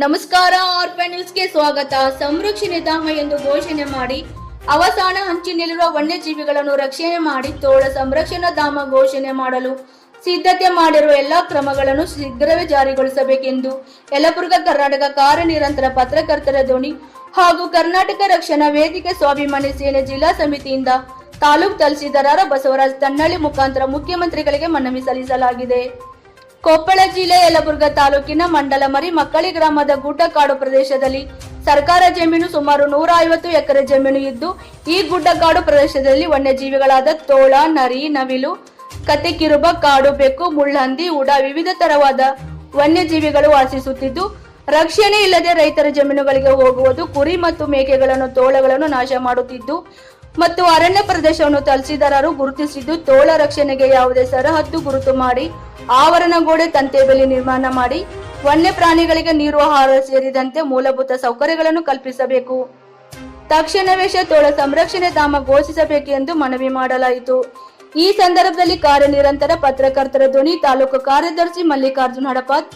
ನಮಸ್ಕಾರ. ಆರ್ಪನ್ ನ್ಯೂಸ್ಗೆ ಸ್ವಾಗತ. ಸಂರಕ್ಷಣೆ ಧಾಮ ಎಂದು ಘೋಷಣೆ ಮಾಡಿ ಅವಸಾನ ಹಂಚಿನಲ್ಲಿರುವ ವನ್ಯಜೀವಿಗಳನ್ನು ರಕ್ಷಣೆ ಮಾಡಿ ತೋಳ ಸಂರಕ್ಷಣಾ ಧಾಮ ಘೋಷಣೆ ಮಾಡಲು ಸಿದ್ಧತೆ ಮಾಡಿರುವ ಎಲ್ಲಾ ಕ್ರಮಗಳನ್ನು ಶೀಘ್ರವೇ ಜಾರಿಗೊಳಿಸಬೇಕೆಂದು ಯಲಬುರ್ಗಾ ಕರ್ನಾಟಕ ಕಾರ್ಯನಿರಂತರ ಪತ್ರಕರ್ತರ ಧ್ವನಿ ಹಾಗೂ ಕರ್ನಾಟಕ ರಕ್ಷಣಾ ವೇದಿಕೆ ಸ್ವಾಭಿಮಾನಿ ಸೇನೆ ಜಿಲ್ಲಾ ಸಮಿತಿಯಿಂದ ತಾಲೂಕು ತಹಸೀಲ್ದಾರ ಬಸವರಾಜ್ ತನ್ನಳ್ಳಿ ಮುಖಾಂತರ ಮುಖ್ಯಮಂತ್ರಿಗಳಿಗೆ ಮನವಿ ಸಲ್ಲಿಸಲಾಗಿದೆ. ಕೊಪ್ಪಳ ಜಿಲ್ಲೆ ಯಲಬುರ್ಗಾ ತಾಲೂಕಿನ ಮಂಡಲಮರಿ ಮಕ್ಕಳಿ ಗ್ರಾಮದ ಗುಡ್ಡಕಾಡು ಪ್ರದೇಶದಲ್ಲಿ ಸರ್ಕಾರ ಜಮೀನು ಸುಮಾರು 150 ಎಕರೆ ಜಮೀನು ಇದ್ದು, ಈ ಗುಡ್ಡಕಾಡು ಪ್ರದೇಶದಲ್ಲಿ ವನ್ಯಜೀವಿಗಳಾದ ತೋಳ, ನರಿ, ನವಿಲು, ಕತ್ತೆ ಕಿರುಬ, ಕಾಡು ಬೆಕ್ಕು, ಮುಳ್ಳಹಂದಿ, ಉಡ ವಿವಿಧ ತರವಾದ ವನ್ಯಜೀವಿಗಳು ವಾಸಿಸುತ್ತಿದ್ದು, ರಕ್ಷಣೆ ಇಲ್ಲದೆ ರೈತರ ಜಮೀನುಗಳಿಗೆ ಹೋಗುವುದು, ಕುರಿ ಮತ್ತು ಮೇಕೆಗಳನ್ನು ತೋಳಗಳನ್ನು ನಾಶ ಮಾಡುತ್ತಿದ್ದು ಮತ್ತು ಅರಣ್ಯ ಪ್ರದೇಶವನ್ನು ತಹಸೀಲ್ದಾರರು ಗುರುತಿಸಿದ್ದು, ತೋಳ ರಕ್ಷಣೆಗೆ ಯಾವುದೇ ಸರಹದ್ದು ಗುರುತು ಮಾಡಿ ಆವರಣ ಗೋಡೆ, ತಂತಿ ಬೇಲಿ ನಿರ್ಮಾಣ ಮಾಡಿ ವನ್ಯ ಪ್ರಾಣಿಗಳಿಗೆ ನೀರು, ಆಹಾರ ಸೇರಿದಂತೆ ಮೂಲಭೂತ ಸೌಕರ್ಯಗಳನ್ನು ಕಲ್ಪಿಸಬೇಕು. ತಕ್ಷಣವೇ ತೋಳ ಸಂರಕ್ಷಣೆ ಧಾಮ ಘೋಷಿಸಬೇಕು ಎಂದು ಮನವಿ ಮಾಡಲಾಯಿತು. ಈ ಸಂದರ್ಭದಲ್ಲಿ ಕಾರ್ಯನಿರಂತರ ಪತ್ರಕರ್ತರ ಧ್ವನಿ ತಾಲೂಕು ಕಾರ್ಯದರ್ಶಿ ಮಲ್ಲಿಕಾರ್ಜುನ್ ಹಡಪಾತ್,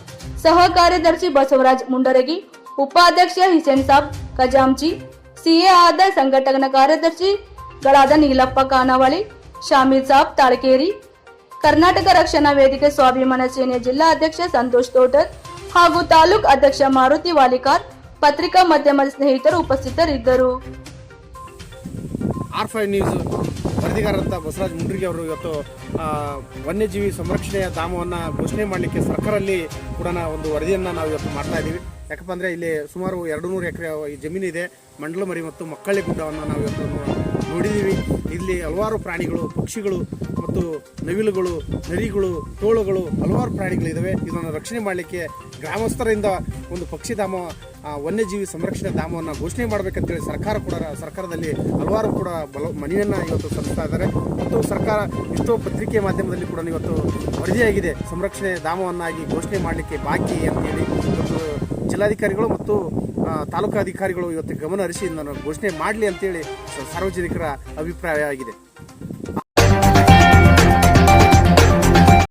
ಸಹ ಕಾರ್ಯದರ್ಶಿ ಬಸವರಾಜ್ ಮುಂಡರಗಿ, ಉಪಾಧ್ಯಕ್ಷ ಹಿಸೇನ್ ಸಾಬ್ ಖಜಾಂಚಿ, ಸಿಎ ಆದ ಸಂಘಟನಾ ಕಾರ್ಯದರ್ಶಿಗಳಾದ ನೀಲಪ್ಪ ಕಾನಾವಳಿ, ಶಾಮೀದ್ ಸಾಬ್ ತಾಳಕೇರಿ, ಕರ್ನಾಟಕ ರಕ್ಷಣಾ ವೇದಿಕೆ ಸ್ವಾಭಿಮಾನ ಸೇನೆ ಜಿಲ್ಲಾ ಅಧ್ಯಕ್ಷ ಸಂತೋಷ್ ತೋಟರ್ ಹಾಗೂ ತಾಲೂಕು ಅಧ್ಯಕ್ಷ ಮಾರುತಿ ವಾಲಿಕಾರ್, ಪತ್ರಿಕಾ ಮಾಧ್ಯಮದ ಸ್ನೇಹಿತರು ಉಪಸ್ಥಿತರಿದ್ದರು. R5 ನ್ಯೂಸ್ ವರದಿಗಾರರಂತ ಬಸವರಾಜ್ ಮುಂಡ್ರಿಗಿ ಅವರು ಇವತ್ತು ವನ್ಯಜೀವಿ ಸಂರಕ್ಷಣೆಯ ಧಾಮವನ್ನು ಘೋಷಣೆ ಮಾಡಲಿಕ್ಕೆ ಸರ್ಕಾರದಲ್ಲಿ ಕೂಡ ಒಂದು ವರದಿಯನ್ನು ನಾವು ಇವತ್ತು ಮಾಡ್ತಾ ಇದ್ದೀವಿ. ಯಾಕಪ್ಪ ಅಂದರೆ ಇಲ್ಲಿ ಸುಮಾರು 200 ಎಕರೆ ಜಮೀನಿದೆ. ಮಂಡಲಮರಿ ಮತ್ತು ಮಕ್ಕಳಿ ಗುಡ್ಡವನ್ನು ನಾವು ಇವತ್ತು ನೋಡಿದ್ದೀವಿ. ಇಲ್ಲಿ ಹಲವಾರು ಪ್ರಾಣಿಗಳು, ಪಕ್ಷಿಗಳು ಮತ್ತು ನವಿಲುಗಳು, ನರಿಗಳು, ತೋಳುಗಳು, ಹಲವಾರು ಪ್ರಾಣಿಗಳಿದ್ದಾವೆ. ಇದನ್ನು ರಕ್ಷಣೆ ಮಾಡಲಿಕ್ಕೆ ಗ್ರಾಮಸ್ಥರಿಂದ ಒಂದು ಪಕ್ಷಿಧಾಮ, ವನ್ಯಜೀವಿ ಸಂರಕ್ಷಣೆ ಧಾಮವನ್ನು ಘೋಷಣೆ ಮಾಡಬೇಕಂತೇಳಿ ಸರ್ಕಾರದಲ್ಲಿ ಹಲವಾರು ಕೂಡ ಮನವಿಯನ್ನು ಇವತ್ತು ಸಲ್ಲಿಸ್ತಾ ಇದ್ದಾರೆ. ಮತ್ತು ಸರ್ಕಾರ ಎಷ್ಟೋ ಪತ್ರಿಕೆ ಮಾಧ್ಯಮದಲ್ಲಿ ಕೂಡ ಇವತ್ತು ವರದಿಯಾಗಿದೆ, ಸಂರಕ್ಷಣೆ ಧಾಮವನ್ನಾಗಿ ಘೋಷಣೆ ಮಾಡಲಿಕ್ಕೆ ಬಾಕಿ ಅಂತೇಳಿ ಇವತ್ತು ಜಿಲ್ಲಾಧಿಕಾರಿಗಳು ಮತ್ತು ತಾಲೂಕು ಅಧಿಕಾರಿಗಳು ಇವತ್ತು ಗಮನ ಹರಿಸಿ ಇದನ್ನು ಘೋಷಣೆ ಮಾಡಲಿ ಅಂತೇಳಿ ಸಾರ್ವಜನಿಕರ ಅಭಿಪ್ರಾಯ ಆಗಿದೆ.